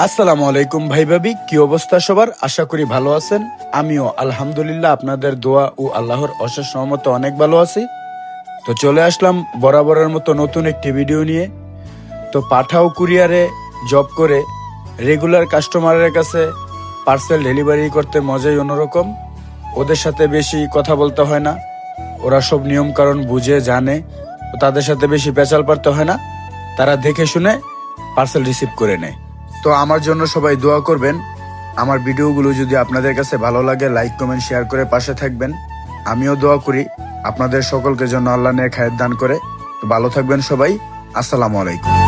আসসালামু আলাইকুম ভাই ভাবি, কি অবস্থা সবার? আশা করি ভালো আছেন। আমিও আলহামদুলিল্লাহ আপনাদের দোয়া ও আল্লাহর অশেষ রহমতে অনেক ভালো আছি। তো চলে আসলাম বরাবরের মতো নতুন একটি ভিডিও নিয়ে। তো পাঠাও কুরিয়ারে জব করে রেগুলার কাস্টমারের কাছে পার্সেল ডেলিভারি করতে মজাই অন্যরকম। ওদের সাথে বেশি কথা বলতে হয় না, ওরা সব নিয়ম কারণ বুঝে জানে, তো তাদের সাথে বেশি পেঁচাল পারতে হয় না, তারা দেখে শুনে পার্সেল রিসিভ করে নেয়। তো আমার জন্য সবাই দোয়া করবেন। আমার ভিডিওগুলো যদি আপনাদের কাছে ভালো লাগে লাইক কমেন্ট শেয়ার করে পাশে থাকবেন। আমিও দোয়া করি আপনাদের সকলকে যেন আল্লাহ নেক হায়াত দান করে। তো ভালো থাকবেন সবাই। আসসালামু আলাইকুম।